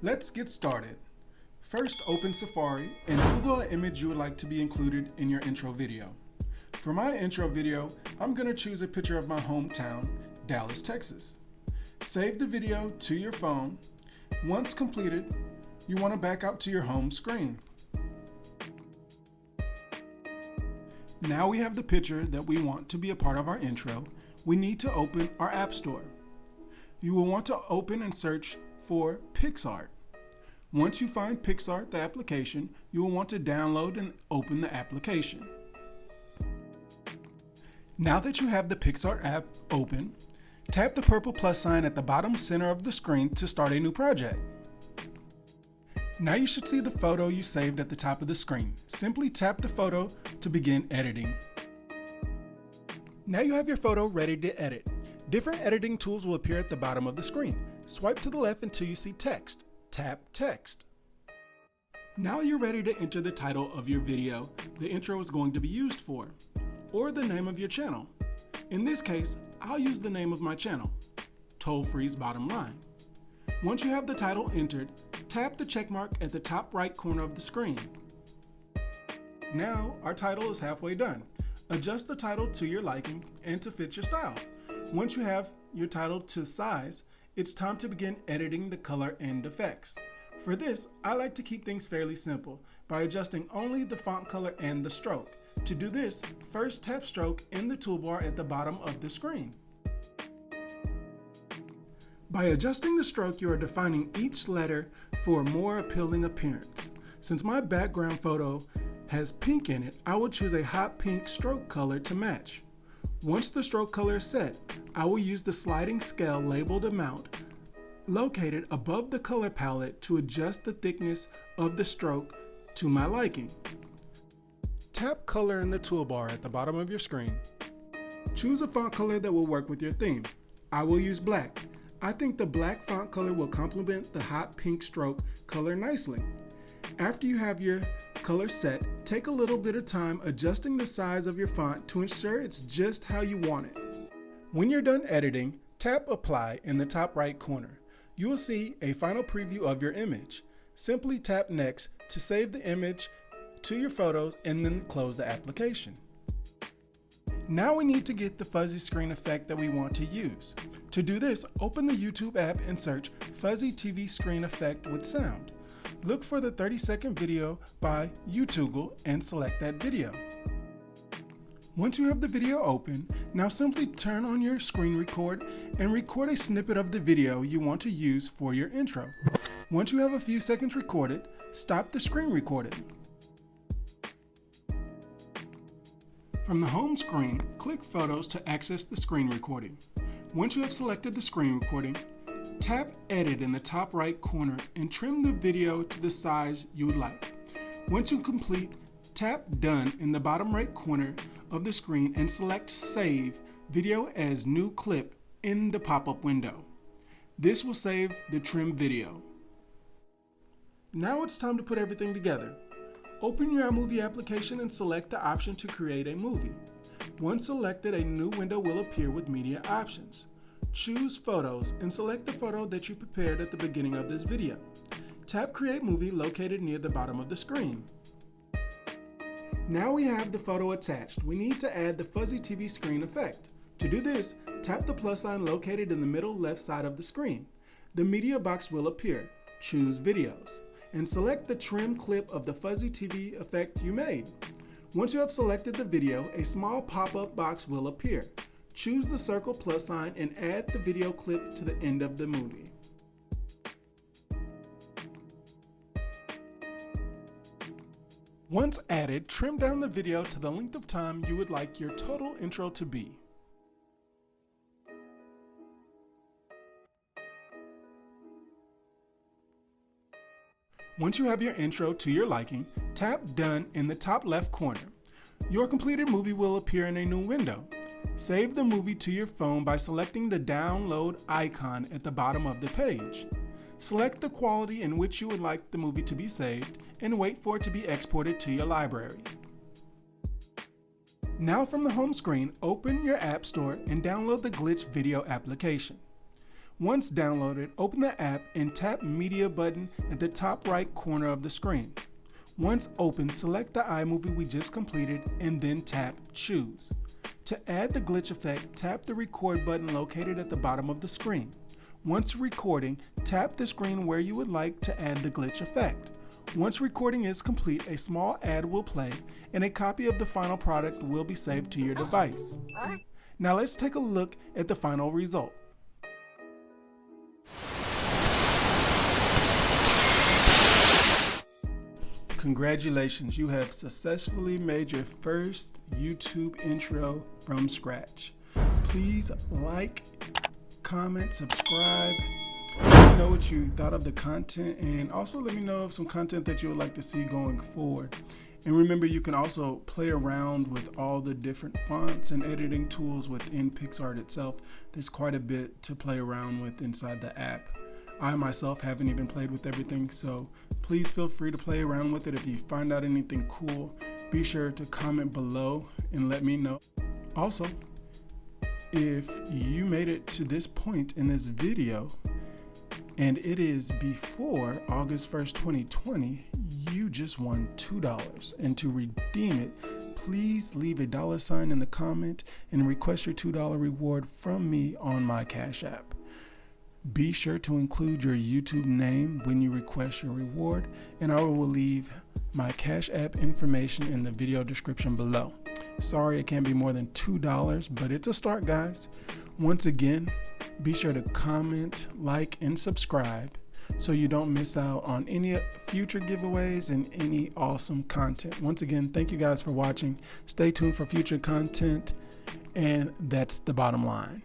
Let's get started. First, open Safari and Google an image you would like to be included in your intro video. For my intro video, I'm going to choose a picture of my hometown, Dallas, Texas. Save the video to your phone. Once completed, you want to back out to your home screen. Now we have the picture that we want to be a part of our intro. We need to open our App Store. You will want to open and search for PixArt. Once you find PixArt, the application, you will want to download and open the application. Now that you have the PixArt app open, tap the purple plus sign at the bottom center of the screen to start a new project. Now you should see the photo you saved at the top of the screen. Simply tap the photo to begin editing. Now you have your photo ready to edit. Different editing tools will appear at the bottom of the screen. Swipe to the left until you see text. Tap Text. Now you're ready to enter the title of your video the intro is going to be used for, or the name of your channel. In this case, I'll use the name of my channel, Tolefree's Bottom Line. Once you have the title entered, tap the check mark at the top right corner of the screen. Now our title is halfway done. Adjust the title to your liking and to fit your style. Once you have your title to size, it's time to begin editing the color and effects. For this, I like to keep things fairly simple by adjusting only the font color and the stroke. To do this, first tap stroke in the toolbar at the bottom of the screen. By adjusting the stroke, you are defining each letter for a more appealing appearance. Since my background photo has pink in it, I will choose a hot pink stroke color to match. Once the stroke color is set, I will use the sliding scale labeled amount located above the color palette to adjust the thickness of the stroke to my liking. Tap color in the toolbar at the bottom of your screen. Choose a font color that will work with your theme. I will use black. I think the black font color will complement the hot pink stroke color nicely. After you have your color set, take a little bit of time adjusting the size of your font to ensure it's just how you want it. When you're done editing, tap Apply in the top right corner. You will see a final preview of your image. Simply tap Next to save the image to your photos and then close the application. Now we need to get the fuzzy screen effect that we want to use. To do this, open the YouTube app and search Fuzzy TV Screen Effect with Sound. Look for the 30-second video by YouToogle and select that video. Once you have the video open, now simply turn on your screen record and record a snippet of the video you want to use for your intro. Once you have a few seconds recorded, stop the screen recording. From the home screen, click Photos to access the screen recording. Once you have selected the screen recording, tap Edit in the top right corner and trim the video to the size you would like. Once you complete, tap Done in the bottom right corner of the screen and select Save Video as New Clip in the pop-up window. This will save the trimmed video. Now it's time to put everything together. Open your iMovie application and select the option to create a movie. Once selected, a new window will appear with media options. Choose Photos and select the photo that you prepared at the beginning of this video. Tap Create Movie located near the bottom of the screen. Now we have the photo attached. We need to add the fuzzy TV screen effect. To do this, tap the plus sign located in the middle left side of the screen. The media box will appear. Choose Videos and select the trim clip of the fuzzy TV effect you made. Once you have selected the video, a small pop-up box will appear. Choose the circle plus sign and add the video clip to the end of the movie. Once added, trim down the video to the length of time you would like your total intro to be. Once you have your intro to your liking, tap Done in the top left corner. Your completed movie will appear in a new window. Save the movie to your phone by selecting the download icon at the bottom of the page. Select the quality in which you would like the movie to be saved and wait for it to be exported to your library. Now from the home screen, open your App Store and download the Glitch video application. Once downloaded, open the app and tap Media button at the top right corner of the screen. Once open, select the iMovie we just completed and then tap Choose. To add the glitch effect, tap the Record button located at the bottom of the screen. Once recording, tap the screen where you would like to add the glitch effect. Once recording is complete, a small ad will play and a copy of the final product will be saved to your device. Now let's take a look at the final result. Congratulations, you have successfully made your first YouTube intro from scratch. Please like, comment, subscribe. Let me know what you thought of the content, and also let me know of some content that you would like to see going forward. And remember, you can also play around with all the different fonts and editing tools within PicsArt itself. There's quite a bit to play around with inside the app. I myself haven't even played with everything, so please feel free to play around with it. If you find out anything cool, be sure to comment below and let me know. Also, if you made it to this point in this video and it is before August 1st, 2020, you just won $2. And to redeem it, please leave a $sign in the comment and request your $2 reward from me on my Cash App. Be sure to include your YouTube name when you request your reward, and I will leave my Cash App information in the video description below. Sorry it can't be more than $2, but it's a start, guys. Once again, be sure to comment, like, and subscribe so you don't miss out on any future giveaways and any awesome content. Once again, thank you guys for watching. Stay tuned for future content, and that's the bottom line.